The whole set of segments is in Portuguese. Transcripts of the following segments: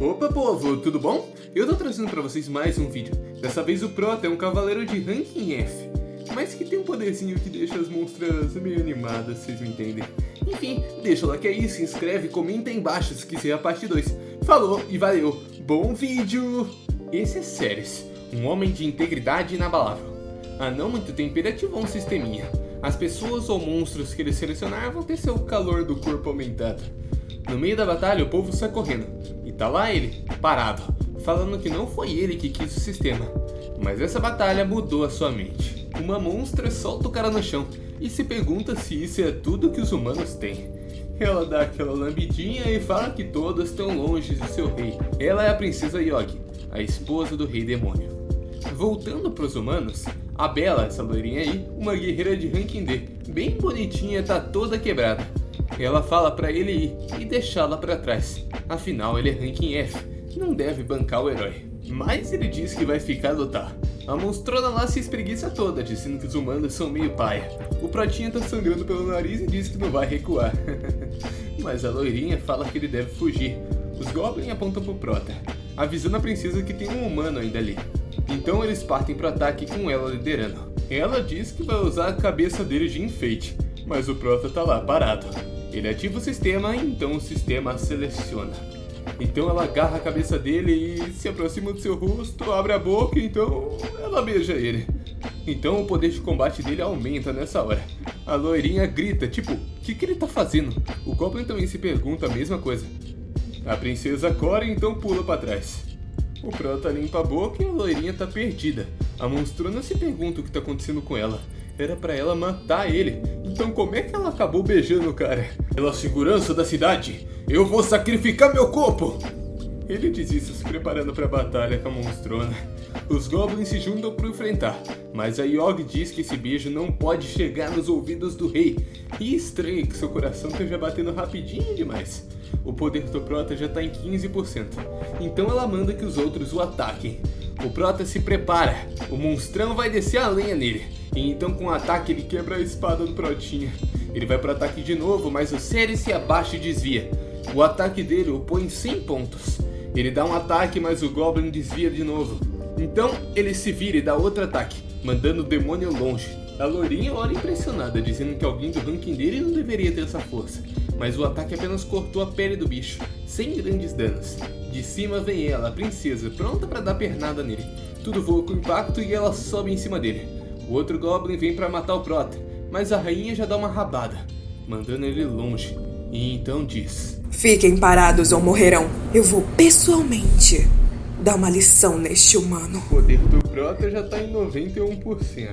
Opa povo, tudo bom? Eu tô trazendo pra vocês mais um vídeo. Dessa vez o Prota é um cavaleiro de ranking F, mas que tem um poderzinho que deixa as monstras meio animadas, vocês me entendem. Enfim, deixa o like aí, se inscreve, comenta aí embaixo se quiser a parte 2. Falou e valeu, bom vídeo! Esse é Ceres, um homem de integridade inabalável. Há não muito tempo ele ativou um sisteminha. As pessoas ou monstros que ele selecionar vão ter seu calor do corpo aumentado. No meio da batalha o povo sai correndo, e tá lá ele, parado, falando que não foi ele que quis o sistema. Mas essa batalha mudou a sua mente. Uma monstra solta o cara no chão e se pergunta se isso é tudo que os humanos têm. Ela dá aquela lambidinha e fala que todos estão longe de seu rei. Ela é a princesa Yogi, a esposa do rei demônio. Voltando pros humanos, a Bela, essa loirinha aí, uma guerreira de ranking D, bem bonitinha, tá toda quebrada. Ela fala pra ele ir e deixá-la pra trás, afinal ele é ranking F, não deve bancar o herói. Mas ele diz que vai ficar a lutar. A monstrona lá se espreguiça toda, dizendo que os humanos são meio paia. O Protinha tá sangrando pelo nariz e diz que não vai recuar. Mas a loirinha fala que ele deve fugir. Os Goblins apontam pro Prota, avisando a princesa que tem um humano ainda ali. Então eles partem pro ataque com ela liderando. Ela diz que vai usar a cabeça dele de enfeite, mas o Prota tá lá parado. Ele ativa o sistema, então o sistema a seleciona. Então ela agarra a cabeça dele e se aproxima do seu rosto, abre a boca, então ela beija ele. Então o poder de combate dele aumenta nessa hora. A loirinha grita, tipo, o que ele tá fazendo? O Goblin também se pergunta a mesma coisa. A princesa Cora então pula pra trás. O Prota limpa a boca e a loirinha tá perdida. A monstrona se pergunta o que tá acontecendo com ela. Era pra ela matar ele, então como é que ela acabou beijando o cara? Pela segurança da cidade, eu vou sacrificar meu corpo! Ele diz isso se preparando pra batalha com a monstrona. Os Goblins se juntam pra enfrentar, mas a Yogi diz que esse beijo não pode chegar nos ouvidos do rei. E estranho que seu coração esteja batendo rapidinho demais. O poder do Prota já tá em 15%, então ela manda que os outros o ataquem. O Prota se prepara, o monstrão vai descer a lenha nele. E então com o ataque ele quebra a espada do Protinha. Ele vai pro ataque de novo, mas o Ceres se abaixa e desvia. O ataque dele o põe em 100 pontos. Ele dá um ataque, mas o Goblin desvia de novo. Então ele se vira e dá outro ataque, mandando o demônio longe. A loirinha olha impressionada, dizendo que alguém do ranking dele não deveria ter essa força. Mas o ataque apenas cortou a pele do bicho, sem grandes danos. De cima vem ela, a princesa, pronta para dar pernada nele. Tudo voa com impacto e ela sobe em cima dele. O outro Goblin vem para matar o Prota, mas a rainha já dá uma rabada, mandando ele longe. E então diz: fiquem parados ou morrerão. Eu vou pessoalmente dar uma lição neste humano. O poder do Prota já tá em 91%.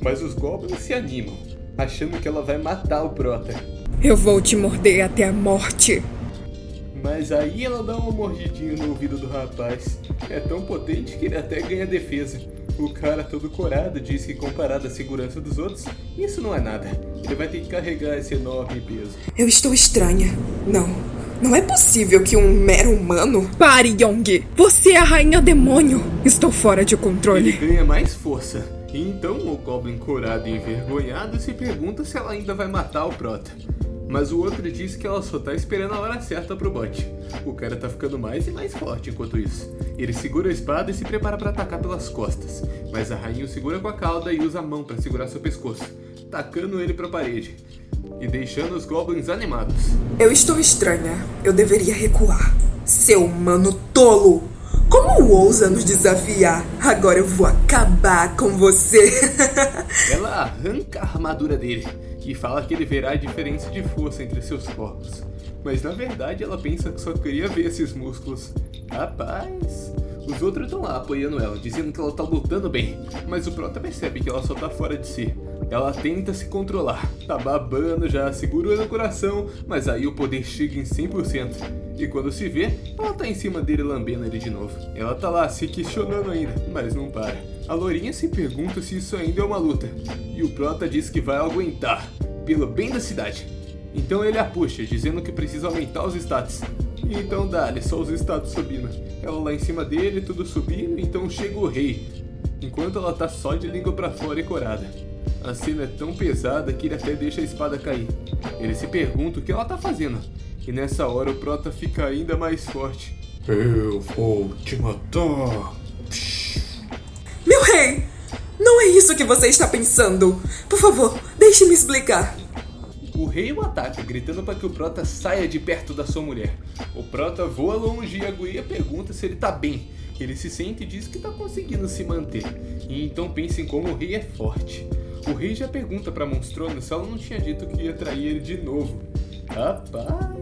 Mas os Goblins se animam, achando que ela vai matar o Prota. Eu vou te morder até a morte. Mas aí ela dá uma mordidinha no ouvido do rapaz. É tão potente que ele até ganha defesa. O cara todo corado diz que comparado à segurança dos outros, isso não é nada. Ele vai ter que carregar esse enorme peso. Eu estou estranha. Não é possível que um mero humano... Pare, Yogi! Você é a rainha demônio! Estou fora de controle. Ele ganha mais força. E então o Goblin corado e envergonhado se pergunta se ela ainda vai matar o Prota. Mas o outro diz que ela só tá esperando a hora certa pro bote. O cara tá ficando mais e mais forte enquanto isso. Ele segura a espada e se prepara para atacar pelas costas. Mas a rainha o segura com a cauda e usa a mão para segurar seu pescoço, tacando ele pra parede e deixando os Goblins animados. Eu estou estranha. Eu deveria recuar. Seu humano tolo! Como ousa nos desafiar? Agora eu vou acabar com você. Ela arranca a armadura dele e fala que ele verá a diferença de força entre seus corpos. Mas na verdade ela pensa que só queria ver esses músculos. Rapaz, os outros estão lá apoiando ela, dizendo que ela tá lutando bem. Mas o Prota percebe que ela só tá fora de si. Ela tenta se controlar, tá babando já, segurando o coração, mas aí o poder chega em 100%. E quando se vê, ela tá em cima dele lambendo ele de novo. Ela tá lá se questionando ainda, mas não para. A loirinha se pergunta se isso ainda é uma luta. E o Prota diz que vai aguentar, pelo bem da cidade. Então ele a puxa, dizendo que precisa aumentar os status. E então dá-lhe só os status subindo. Ela lá em cima dele, tudo subindo, então chega o rei. Enquanto ela tá só de língua pra fora e corada. A cena é tão pesada que ele até deixa a espada cair. Ele se pergunta o que ela tá fazendo. E nessa hora o Prota fica ainda mais forte. Eu vou te matar. Meu rei! Não é isso que você está pensando. Por favor, deixe-me explicar. O rei o ataca, gritando para que o Prota saia de perto da sua mulher. O Prota voa longe e a guria pergunta se ele tá bem. Ele se sente e diz que tá conseguindo se manter. E então pensa em como o rei é forte. O rei já pergunta pra Monstrona se ela não tinha dito que ia trair ele de novo. Rapaz!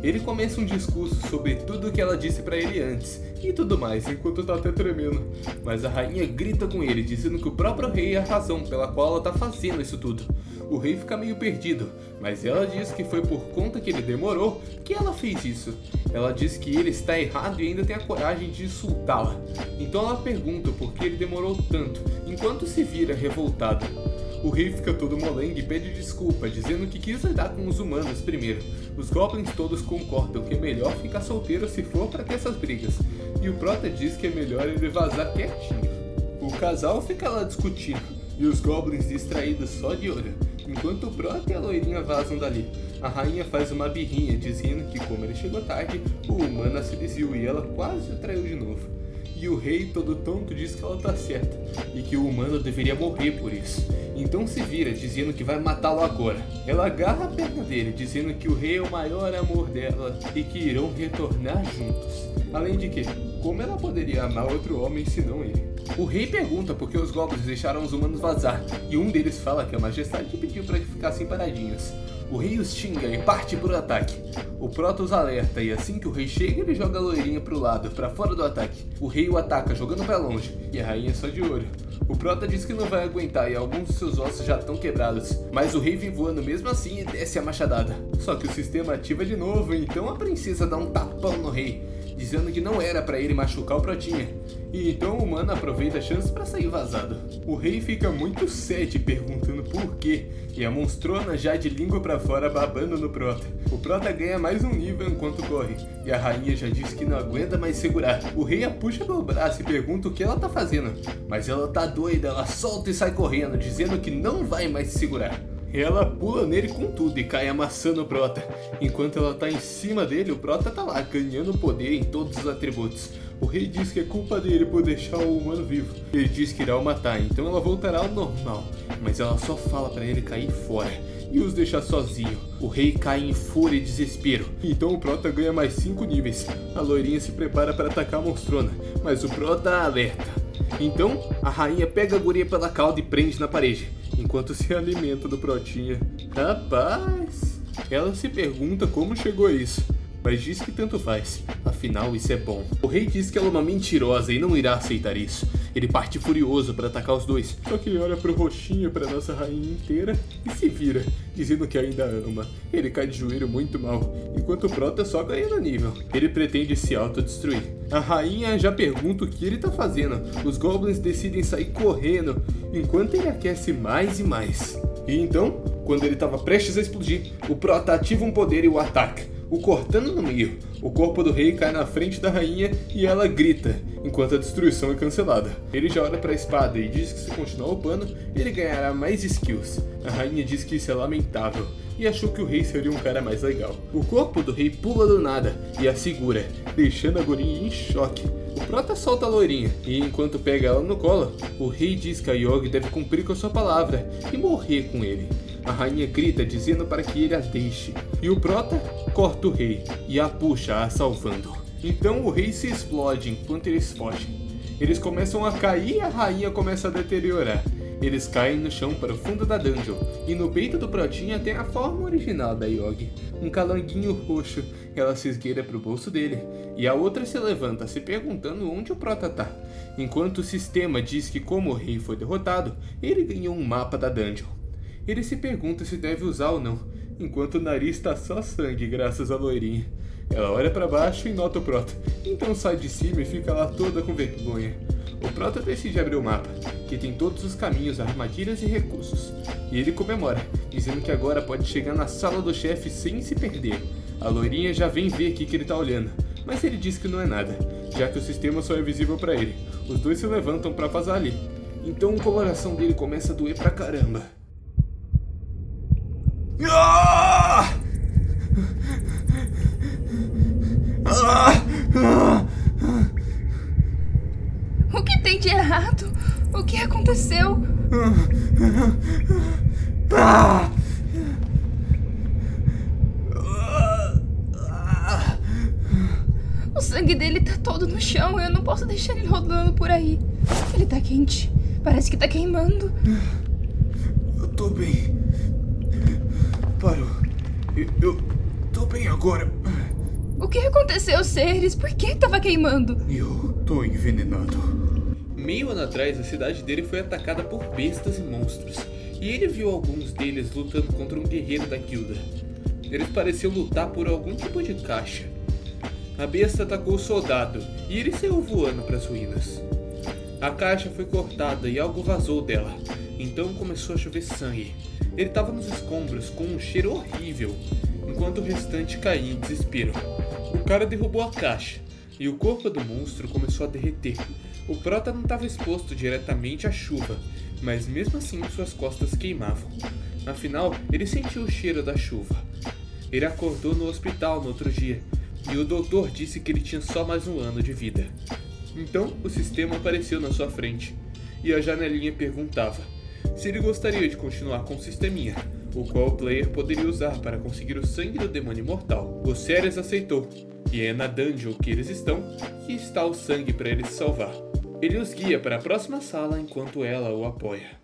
Ele começa um discurso sobre tudo que ela disse pra ele antes e tudo mais, enquanto tá até tremendo. Mas a rainha grita com ele, dizendo que o próprio rei é a razão pela qual ela tá fazendo isso tudo. O rei fica meio perdido, mas ela diz que foi por conta que ele demorou que ela fez isso. Ela diz que ele está errado e ainda tem a coragem de insultá-la. Então ela pergunta por que ele demorou tanto, enquanto se vira revoltado. O rei fica todo molengue e pede desculpa, dizendo que quis lidar com os humanos primeiro. Os goblins todos concordam que é melhor ficar solteiro se for para ter essas brigas. E o Prota diz que é melhor ele vazar quietinho. O casal fica lá discutindo, e os goblins distraídos só de olho, enquanto o Prota e a loirinha vazam dali. A rainha faz uma birrinha, dizendo que como ele chegou tarde, o humano a seduziu e ela quase o traiu de novo. E o rei, todo tonto, diz que ela tá certa, e que o humano deveria morrer por isso. Então se vira, dizendo que vai matá-lo agora. Ela agarra a perna dele, dizendo que o rei é o maior amor dela e que irão retornar juntos. Além de que, como ela poderia amar outro homem senão ele? O rei pergunta por que os goblins deixaram os humanos vazar, e um deles fala que a majestade pediu para que ficassem paradinhos. O rei os xinga e parte pro ataque. O Prota os alerta e assim que o rei chega, ele joga a loirinha pro lado, pra fora do ataque. O rei o ataca, jogando pra longe, e a rainha só de olho. O Prota diz que não vai aguentar e alguns de seus ossos já estão quebrados, mas o rei vem voando mesmo assim e desce a machadada. Só que o sistema ativa de novo, então a princesa dá um tapão no rei, dizendo que não era pra ele machucar o Protinha. E então o humano aproveita a chance pra sair vazado. O rei fica muito sede perguntando por quê, e a Monstrona já de língua pra fora babando no Prota. O Prota ganha mais um nível enquanto corre, e a rainha já diz que não aguenta mais segurar. O rei a puxa pelo braço e pergunta o que ela tá fazendo, mas ela tá doida, ela solta e sai correndo, dizendo que não vai mais se segurar. Ela pula nele com tudo e cai amassando o Prota. Enquanto ela tá em cima dele, o Prota tá lá, ganhando poder em todos os atributos. O rei diz que é culpa dele por deixar o humano vivo. Ele diz que irá o matar, então ela voltará ao normal. Mas ela só fala pra ele cair fora e os deixar sozinho. O rei cai em fúria e desespero. Então o Prota ganha mais 5 níveis. A loirinha se prepara para atacar a Monstrona, mas o Prota alerta. Então a rainha pega a guria pela cauda e prende na parede, enquanto se alimenta do Protinha. Rapaz! Ela se pergunta como chegou a isso, mas diz que tanto faz, afinal isso é bom. O rei diz que ela é uma mentirosa e não irá aceitar isso. Ele parte furioso para atacar os dois, só que ele olha pro roxinho pra nossa rainha inteira e se vira, dizendo que ainda ama. Ele cai de joelho muito mal, enquanto o Prota só ganha no nível. Ele pretende se autodestruir. A rainha já pergunta o que ele tá fazendo. Os goblins decidem sair correndo, enquanto ele aquece mais e mais. E então, quando ele estava prestes a explodir, o Prota ativa um poder e o ataca, o cortando no meio. O corpo do rei cai na frente da rainha e ela grita, enquanto a destruição é cancelada. Ele já olha para a espada e diz que se continuar upando, ele ganhará mais skills. A rainha diz que isso é lamentável e achou que o rei seria um cara mais legal. O corpo do rei pula do nada e a segura, deixando a guria em choque. O Prota solta a loirinha e enquanto pega ela no colo, o rei diz que a Yogi deve cumprir com a sua palavra e morrer com ele. A rainha grita dizendo para que ele a deixe, e o Prota corta o rei e a puxa, a salvando. Então o rei se explode enquanto eles fogem. Eles começam a cair e a rainha começa a deteriorar. Eles caem no chão para o fundo da dungeon, e no peito do Protinha tem a forma original da Yogi, um calanguinho roxo. Ela se esgueira para o bolso dele, e a outra se levanta se perguntando onde o Prota tá, enquanto o sistema diz que como o rei foi derrotado, ele ganhou um mapa da dungeon. Ele se pergunta se deve usar ou não, enquanto o nariz está só sangue graças à loirinha. Ela olha para baixo e nota o Prota, então sai de cima e fica lá toda com vergonha. O Prota decide abrir o mapa, que tem todos os caminhos, armadilhas e recursos, e ele comemora, dizendo que agora pode chegar na sala do chefe sem se perder. A loirinha já vem ver o que ele tá olhando, mas ele diz que não é nada, já que o sistema só é visível para ele. Os dois se levantam para vazar ali, então o coração dele começa a doer pra caramba. Ah! Ah! Ah! errado? O que aconteceu? O sangue dele tá todo no chão. Eu não posso deixar ele rodando por aí. Ele tá quente. Parece que tá queimando. Eu tô bem. Parou. Eu tô bem agora. O que aconteceu, Ceres? Por que tava queimando? Eu tô envenenado. Meio ano atrás, a cidade dele foi atacada por bestas e monstros. E ele viu alguns deles lutando contra um guerreiro da guilda. Eles pareciam lutar por algum tipo de caixa. A besta atacou o soldado e ele saiu voando para as ruínas. A caixa foi cortada e algo vazou dela. Então começou a chover sangue. Ele estava nos escombros com um cheiro horrível, enquanto o restante caía em desespero. O cara derrubou a caixa e o corpo do monstro começou a derreter. O prota não estava exposto diretamente à chuva, mas mesmo assim suas costas queimavam. Afinal, ele sentiu o cheiro da chuva. Ele acordou no hospital no outro dia e o doutor disse que ele tinha só mais um ano de vida. Então o sistema apareceu na sua frente e a janelinha perguntava se ele gostaria de continuar com o sisteminha, o qual o player poderia usar para conseguir o sangue do demônio imortal. O Ceres aceitou, e é na dungeon que eles estão que está o sangue para ele se salvar. Ele os guia para a próxima sala enquanto ela o apoia.